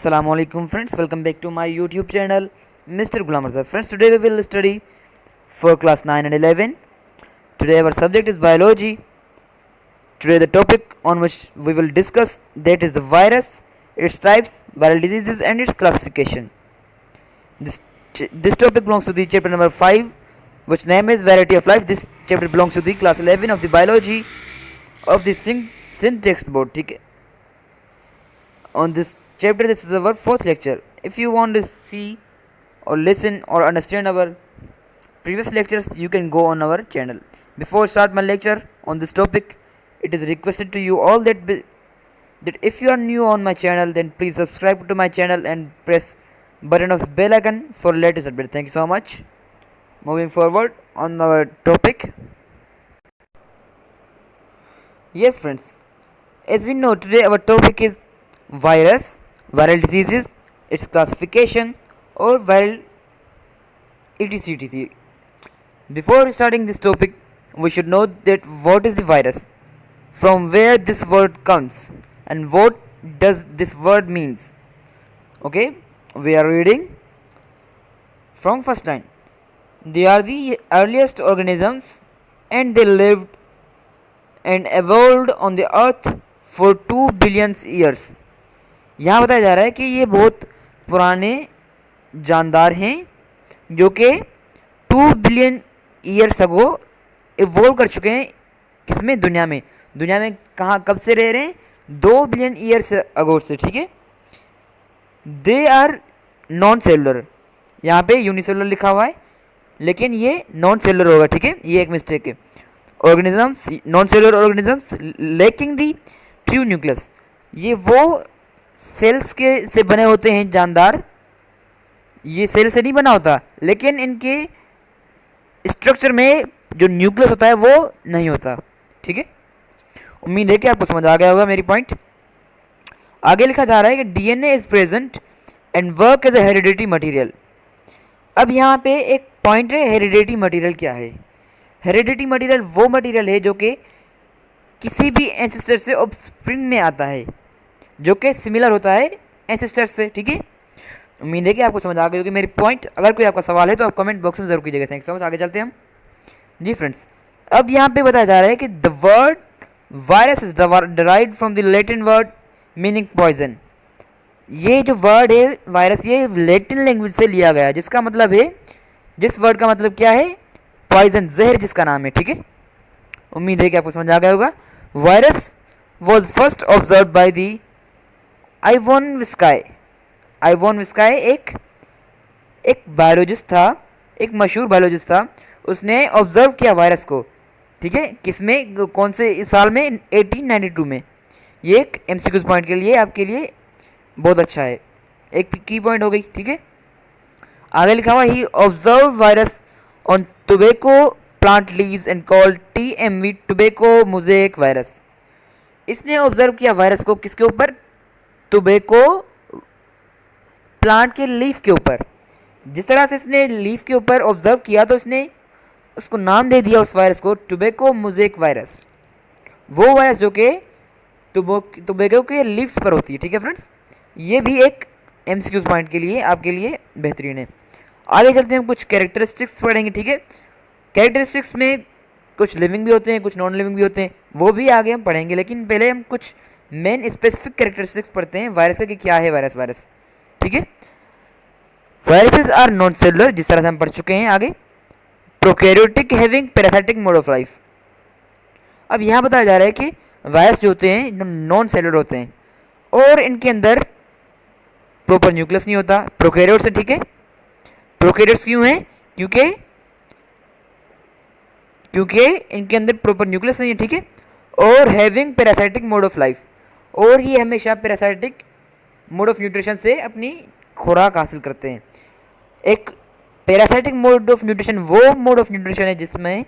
Assalamualaikum friends, welcome back to my YouTube channel Mr. Ghulam Mirza. Friends, today we will study for class 9 and 11. Today our subject is biology. Today the topic on which we will discuss that is the virus, its types, viral diseases and its classification. This topic belongs to the chapter number 5, which name is Variety of Life. This chapter belongs to the class 11 of the biology of the synth textbook. ठीक है, on this chapter this is our fourth lecture. If you want to see or listen or understand our previous lectures, you can go on our channel. Before start my lecture on this topic, it is requested to you all that if you are new on my channel, then please subscribe to my channel and press button of bell icon for latest update. Thank you so much. Moving forward on our topic. Yes friends, as we know, today our topic is virus, viral diseases, its classification or viral etc. Before starting this topic, we should know that what is the virus, from where this word comes, and what does this word means. Okay, we are reading from first line. They are the earliest organisms and they lived and evolved on the earth for 2 billion years. यहाँ बताया जा रहा है कि ये बहुत पुराने जानदार हैं जो कि 2 बिलियन ईयर्स अगो इवोल्व कर चुके हैं। किसमें? दुनिया में कहाँ कब से रह रहे हैं? 2 बिलियन ईयर्स अगो से। ठीक है, दे आर नॉन सेलुलर। यहाँ पे यूनिसेलुलर लिखा हुआ है लेकिन ये नॉन सेलुलर होगा। ठीक है, ये एक मिस्टेक है। Organisms, non cellular organisms lacking दी ट्रू न्यूक्लियस। ये वो सेल्स के से बने होते हैं जानदार। ये सेल से नहीं बना होता, लेकिन इनके स्ट्रक्चर में जो न्यूक्लियस होता है वो नहीं होता। ठीक है, उम्मीद है कि आपको समझ आ गया होगा मेरी पॉइंट। आगे लिखा जा रहा है कि DNA is present and work as a heredity material. अब यहाँ पे एक पॉइंट है, हेरिडिटी मटेरियल क्या है? हेरिडिटी मटेरियल वो मटेरियल है जो कि किसी भी एंसेस्टर से ऑफस्प्रिंग में आता है, जो कि सिमिलर होता है एंसेस्टर से। ठीक है, उम्मीद है कि आपको समझ आ गई होगी मेरी पॉइंट। अगर कोई आपका सवाल है तो आप कमेंट बॉक्स में जरूर कीजिएगा। Thank so much. आगे चलते हैं हम। जी फ्रेंड्स, अब यहाँ पे बताया जा रहा है कि the word virus is derived from the Latin word meaning poison. ये जो वर्ड है वायरस, ये लैटिन लैंग्वेज से लिया गया है, जिसका मतलब है, जिस वर्ड का मतलब क्या है? पॉइजन, जहर जिसका नाम है। ठीक है, उम्मीद है कि आपको समझ आ गया होगा। Virus was first observe by the Ivanovsky. Ivanovsky एक बायोलॉजिस्ट था, एक मशहूर बायोलॉजिस्ट था। उसने ऑब्जर्व किया वायरस को। ठीक है, किसमें, कौन से साल में? 1892 में। ये एक एमसीक्यूज पॉइंट के लिए आपके लिए बहुत अच्छा है, एक की पॉइंट हो गई। ठीक है, आगे लिखा हुआ ही observe virus on tobacco plant leaves and called TMV tobacco mosaic virus. इसने ऑब्जर्व किया वायरस को किसके ऊपर? टोबैको प्लांट के लीफ के ऊपर। जिस तरह से इसने लीफ के ऊपर ऑब्जर्व किया तो इसने उसको नाम दे दिया उस वायरस को, टोबैको मोज़ेक वायरस। वो वायरस जो कि टोबैको के लीव्स पर होती है। ठीक है फ्रेंड्स, ये भी एक एमसीक्यूज पॉइंट के लिए आपके लिए बेहतरीन है। आगे चलते हैं, हम कुछ कैरेक्टरिस्टिक्स पढ़ेंगे। ठीक है, कैरेक्टरिस्टिक्स में कुछ लिविंग भी होते हैं, कुछ नॉन लिविंग भी होते हैं, वो भी आगे हम पढ़ेंगे। लेकिन पहले हम कुछ मेन स्पेसिफिक कैरेक्टरिस्टिक्स पढ़ते हैं वायरस का कि क्या है वायरस। ठीक है, वायरसेस आर नॉन सेलुलर, जिस तरह से हम पढ़ चुके हैं। आगे prokaryotic having parasitic mode of life. अब यहाँ बताया जा रहा है कि वायरस जो होते हैं नॉन सेलुलर होते हैं और इनके अंदर प्रॉपर न्यूक्लियस नहीं होता। प्रोकैरियोट्स है। ठीक है, प्रोकैरियोट्स क्यों है? क्योंकि इनके अंदर प्रॉपर न्यूक्लियस नहीं है। ठीक है, और having parasitic mode of life, और ये हमेशा पैरासाइटिक मोड ऑफ न्यूट्रिशन से अपनी खुराक हासिल करते हैं। एक पैरासाइटिक मोड ऑफ न्यूट्रिशन वो मोड ऑफ न्यूट्रिशन है जिसमें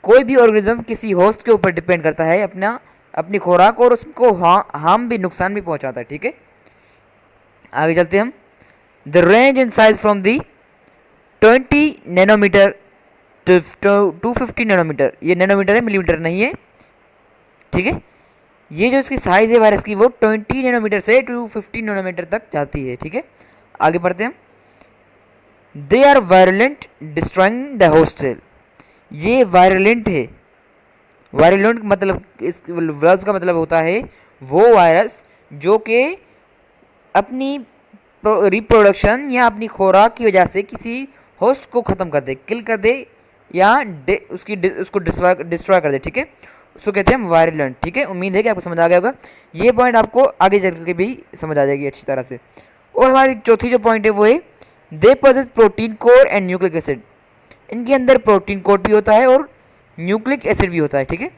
कोई भी ऑर्गेनिज्म किसी होस्ट के ऊपर डिपेंड करता है अपनी खुराक, और उसको हार्म भी, नुकसान भी पहुंचाता है। ठीक है, आगे चलते हैं हम। The range in size from the 20 nanometre to 250 nanometre. ये नैनोमीटर है, मिलीमीटर नहीं है। ठीक है, ये जो इसकी साइज़ है वायरस की वो 20 नैनोमीटर से 250 नैनोमीटर तक जाती है। ठीक है, आगे बढ़ते हैं। They are virulent destroying the host cell. ये वायरुलेंट है। वायरुलेंट मतलब इस वर्ड का मतलब होता है वो वायरस जो कि अपनी रिप्रोडक्शन या अपनी खुराक की वजह से किसी होस्ट को ख़त्म कर दे, किल कर दे या उसको डिस्ट्रॉय कर दे। ठीक है, उसको कहते हैं वायरुलेंट। ठीक है, उम्मीद है कि आपको समझ आ गया होगा। ये पॉइंट आपको आगे चल के भी समझ आ जाएगी अच्छी तरह से। और हमारी चौथी जो पॉइंट है वो है they possess protein core and nucleic acid. इनके अंदर प्रोटीन कोर भी होता है और न्यूक्लिक एसिड भी होता है। ठीक है,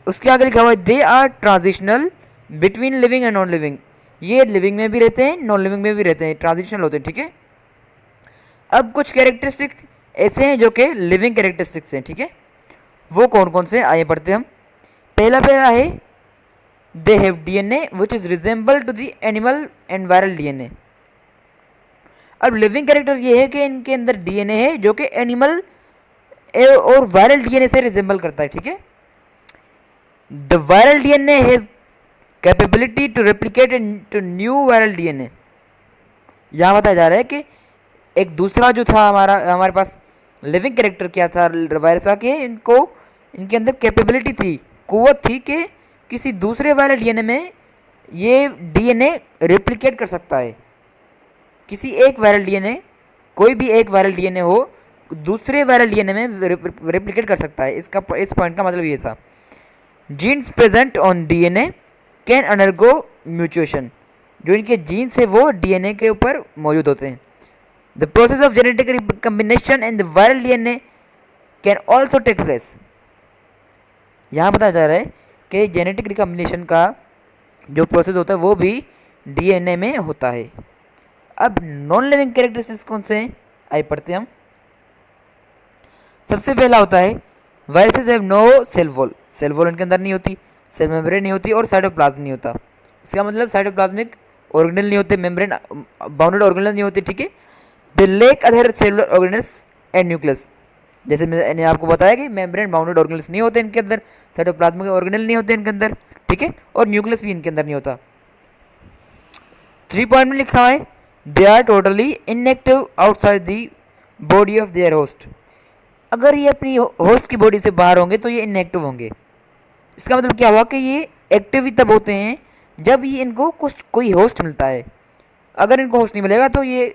उसके आगे लिखा हुआ है they are transitional between living and non living. ये लिविंग में भी रहते हैं, नॉन लिविंग में भी रहते हैं, ट्रांजिशनल होते हैं। ठीक है, अब कुछ कैरेक्टरिस्टिक्स ऐसे हैं जो कि लिविंग कैरेक्टरिस्टिक्स हैं। ठीक है, वो कौन कौन से आइए पढ़ते हम। पहला है they have DNA which is resemble to the animal and viral DNA. अब लिविंग कैरेक्टर ये है कि इनके अंदर डीएनए है जो कि एनिमल और वायरल डीएनए से रिजेंबल करता है। ठीक है, the viral DNA has capability to replicate into new viral DNA. यहाँ बताया जा रहा है कि एक दूसरा जो था हमारे पास लिविंग कैरेक्टर क्या था वायरस का, कि इनके अंदर कैपेबिलिटी थी, कुव्वत थी कि किसी दूसरे वायरल डीएनए में ये डीएनए रेप्लिकेट कर सकता है। किसी एक वायरल डीएनए, कोई भी एक वायरल डीएनए हो दूसरे वायरल डीएनए में रेप्लिकेट कर सकता है। इस पॉइंट का मतलब ये था। Genes present on DNA can undergo mutation. जो इनके जीन्स है वो डीएनए के ऊपर मौजूद होते हैं। The process of genetic recombination in the viral DNA can also take place. यहाँ बताया जा रहा है कि जेनेटिक रिकम्बिनेशन का जो प्रोसेस होता है वो भी डीएनए में होता है। अब नॉन लिविंग कैरेक्टरिस्टिक्स कौन से हैं आइए पढ़ते हैं हम। सबसे पहला होता है viruses have no cell wall. Cell wall इनके अंदर नहीं होती, सेल मेम्ब्रेन नहीं होती और साइटोप्लाज्म नहीं होता। इसका मतलब साइटोप्लाज्मिक ऑर्गेनेल नहीं होते, मेम्ब्रेन बाउंडेड ऑर्गेनेल नहीं होते। ठीक है, they lack other cellular organelles and nucleus. जैसे मैंने आपको बताया कि मेम्ब्रेन बाउंडेड ऑर्गेनेल्स नहीं होते इनके अंदर, साइटोप्लाज्मिक ऑर्गेनेल नहीं होते इनके अंदर। ठीक है, और न्यूक्लियस भी इनके अंदर नहीं होता। 3 पॉइंट में लिखा है they are totally inactive outside the body of their host. अगर ये अपनी होस्ट की बॉडी से बाहर होंगे तो ये इनएक्टिव होंगे। इसका मतलब क्या हुआ कि ये एक्टिव ही तब होते हैं जब ये इनको कोई होस्ट मिलता है। अगर इनको होस्ट नहीं मिलेगा तो ये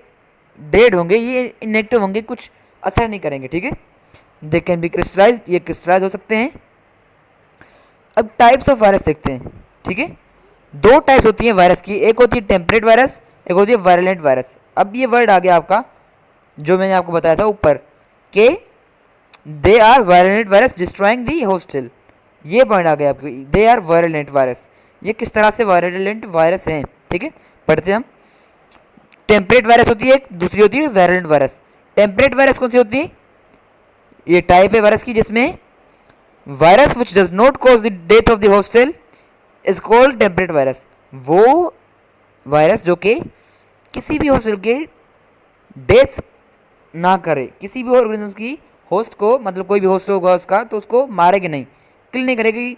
डेड होंगे, ये इनएक्टिव होंगे, कुछ असर नहीं करेंगे। ठीक है, दे कैन बी क्रिस्टलाइज, ये क्रिस्टलाइज हो सकते हैं। अब टाइप्स ऑफ वायरस देखते हैं। ठीक है, 2 टाइप्स होती हैं वायरस की, एक होती है टेम्परेट वायरस, एक होती है वायरलेंट वायरस। अब ये वर्ड आ गया आपका जो मैंने आपको बताया था ऊपर कि they are virulent virus destroying the host cell. ये पॉइंट आ गया आपको, दे आर वायरलेंट वायरस। ये किस तरह से वायरलेंट वायरस हैं। ठीक है, पढ़ते हैं हम। टेम्परेट वायरस होती है एक, दूसरी होती है वायरलेंट वायरस। टेम्परेट वायरस कौन सी होती है? ये टाइप है वायरस की जिसमें virus which does not cause the death of the host cell is called temperate virus. वो वायरस जो कि किसी भी होस्ट सेल के डेथ ना करे, किसी भी ऑर्गेनिज्म की होस्ट को, मतलब कोई भी होस्ट होगा उसका तो उसको मारेगी नहीं, किल नहीं करेगी,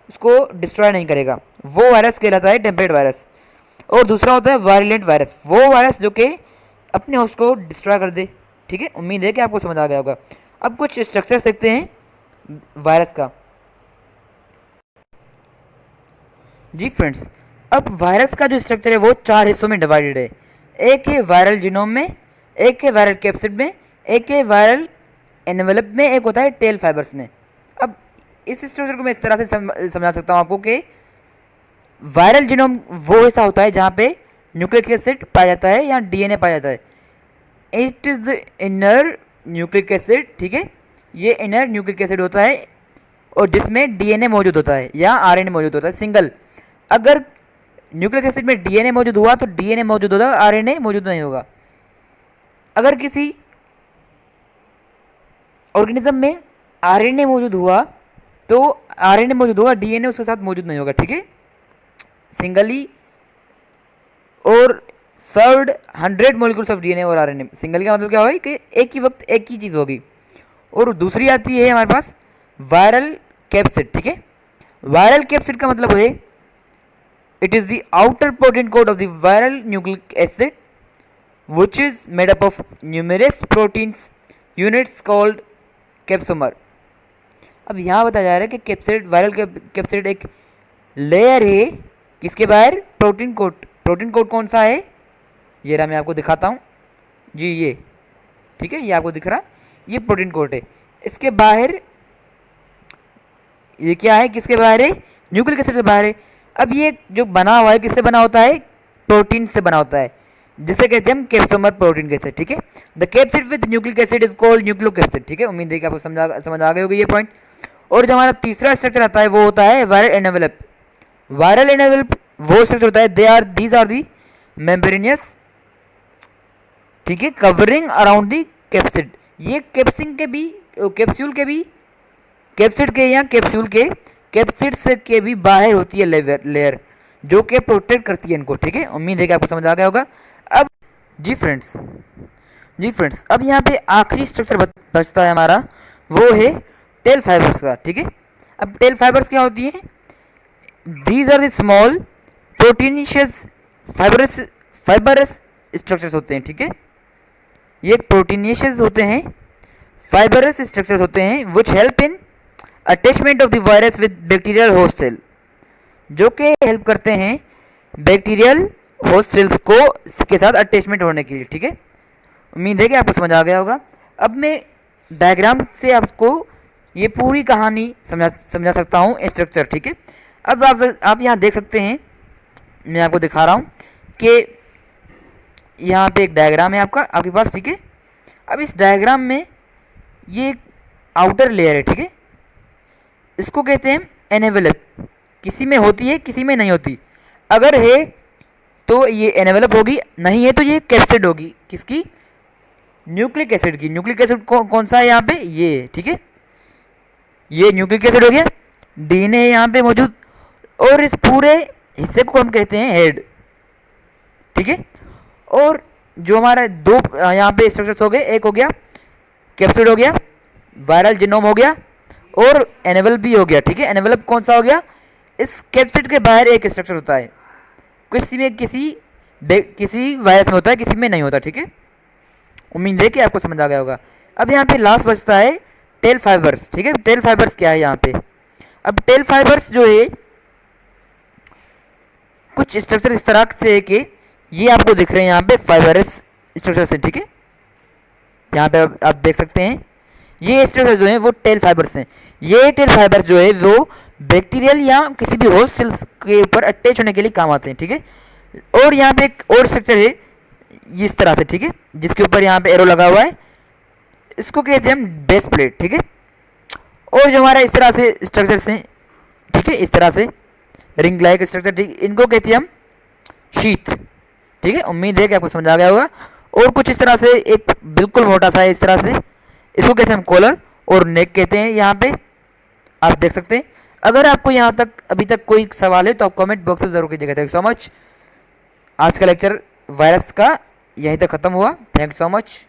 उसको डिस्ट्रॉय नहीं करेगा, वो वायरस कहलाता है टेम्परेट वायरस। और दूसरा होता है वायलेंट वायरस, वो वायरस जो कि अपने होस्ट को डिस्ट्रॉय कर दे। ठीक है, उम्मीद है कि आपको समझ आ गया होगा। अब कुछ स्ट्रक्चर्स देखते हैं वायरस का। जी फ्रेंड्स, अब वायरस का जो स्ट्रक्चर है वो 4 हिस्सों में डिवाइडेड है। एक है वायरल जीनोम में, एक है वायरल कैप्सिड में, एक है वायरल एनवेलप में, एक होता है टेल फाइबर्स में। अब इस स्ट्रक्चर को मैं इस तरह से समझा सकता हूँ आपको कि वायरल जीनोम वो हिस्सा होता है जहाँ पे न्यूक्लिक एसिड पाया जाता है या डीएनए पाया जाता है। It is the inner nucleic acid. ठीक है, ये इनर न्यूक्लिक एसिड होता है और जिसमें डीएनए मौजूद होता है या आरएनए मौजूद होता है सिंगल। अगर न्यूक्लिक एसिड में डीएनए मौजूद हुआ तो डीएनए मौजूद होगा, आरएनए मौजूद नहीं होगा। अगर किसी ऑर्गेनिज्म में आरएनए मौजूद हुआ तो आरएनए मौजूद होगा, डीएनए उसके साथ मौजूद नहीं होगा। ठीक है, सिंगली और सर्व्ड 100 मॉलिक्यूल्स ऑफ डीएनए और आरएनए। सिंगल का मतलब क्या होगा कि एक ही वक्त एक ही चीज़ होगी। और दूसरी आती है हमारे पास वायरल कैप्सिड। ठीक है, वायरल कैप्सिड का मतलब है it is the outer protein coat of the viral nucleic acid which is made up of numerous proteins units called capsomer। अब यहाँ बताया जा रहा है कि कैप्सिड वायरल कैप्सिड एक लेयर है किसके बाहर, प्रोटीन कोट। प्रोटीन कोट कौन सा है, ये रहा, मैं आपको दिखाता हूँ जी, ये ठीक है, ये आपको दिख रहा है, ये प्रोटीन कोट है। इसके बाहर ये क्या है, किसके बाहर है, न्यूक्लिक एसिड के बाहर है। अब ये जो बना हुआ है किससे बना होता है, प्रोटीन से बना होता है, जिसे कहते हैं हम कैप्सोमर प्रोटीन कहते हैं। ठीक है, the capsid with nucleic acid is called nucleic acid. ठीक है, उम्मीद है कि आपको समझ आ गई होगी ये पॉइंट। और जो हमारा तीसरा स्ट्रक्चर आता है वो होता है वायरल एनवेलप। वायरल एनवेलप वो स्ट्रक्चर होता है, दीज आर दी मेम्ब्रेनियस, ठीक है, कवरिंग अराउंड दी कैप्सिड। ये कैप्सिड के या कैप्सूल के कैप्सिड से के भी बाहर होती है लेयर जो कि प्रोटेक्ट करती है इनको। ठीक है, उम्मीद है कि आपको समझ आ गया होगा। अब जी फ्रेंड्स, अब यहाँ पे आखिरी स्ट्रक्चर बचता है हमारा, वो है टेल फाइबर्स का। ठीक है, अब टेल फाइबर्स क्या होती है, these are the small proteinaceous fibrous structures होते हैं। ठीक है, ये प्रोटीनिशियस होते हैं, फाइबरस स्ट्रक्चर्स होते हैं which help in attachment of the virus with bacterial host cell, जो कि हेल्प करते हैं बैक्टीरियल होस्ट सेल्स को के साथ अटैचमेंट होने के लिए। ठीक है, उम्मीद है कि आपको समझ आ गया होगा। अब मैं डायग्राम से आपको ये पूरी कहानी समझा सकता हूँ स्ट्रक्चर। ठीक है, अब आप यहाँ देख सकते हैं, मैं आपको दिखा रहा हूँ कि यहाँ पे एक डायग्राम है आपके पास। ठीक है, अब इस डायग्राम में ये एक आउटर लेयर है। ठीक है, इसको कहते हैं एनवेलप। किसी में होती है, किसी में नहीं होती। अगर है तो ये एनवेलप होगी, नहीं है तो ये कैप्सिड होगी, किसकी, न्यूक्लिक एसिड की। न्यूक्लिक एसिड कौन सा है यहाँ पे, ये। ठीक है, ये न्यूक्लिक एसिड हो गया, डीएनए है यहाँ पे मौजूद, और इस पूरे हिस्से को हम कहते हैं हेड। ठीक है, और जो हमारा दो यहाँ पे स्ट्रक्चर्स हो गए, एक हो गया कैप्सिड हो गया, वायरल जीनोम हो गया, और एनवेलप भी हो गया। ठीक है, एनवेलप कौन सा हो गया, इस कैप्सिड के बाहर एक स्ट्रक्चर होता है, किसी वायरस में होता है, किसी में नहीं होता। ठीक है, उम्मीद है कि आपको समझ आ गया होगा। अब यहाँ पे लास्ट बचता है टेल फाइबर्स। ठीक है, टेल फाइबर्स क्या है यहाँ पे, अब टेल फाइबर्स जो है कुछ स्ट्रक्चर इस तरह से है कि ये आपको दिख रहे हैं यहाँ पे फाइबरस स्ट्रक्चर से। ठीक है, यहाँ पे आप देख सकते हैं ये स्ट्रक्चर जो है वो टेल फाइबर्स हैं। ये टेल फाइबर्स जो है वो बैक्टीरियल या किसी भी होस्ट सेल्स के ऊपर अटैच होने के लिए काम आते हैं। ठीक है, और यहाँ पे एक और स्ट्रक्चर है इस तरह से, ठीक है, जिसके ऊपर यहाँ पे एरो लगा हुआ है, इसको कहते हैं हम बेस प्लेट। ठीक है, और जो हमारा इस तरह से स्ट्रक्चर्स हैं, ठीक है, इस तरह से रिंग लाइक स्ट्रक्चर, ठीक, इनको कहते हैं हम शीथ। ठीक है, उम्मीद है कि आपको समझ आ गया होगा। और कुछ इस तरह से एक बिल्कुल मोटा सा है इस तरह से, इसको कहते हैं हम कॉलर, और नेक कहते हैं यहाँ पे, आप देख सकते हैं। अगर आपको यहाँ तक अभी तक कोई सवाल है तो आप कमेंट बॉक्स में जरूर कीजिएगा। Thank you so much. आज का लेक्चर वायरस का यहीं तक ख़त्म हुआ। Thank you so much.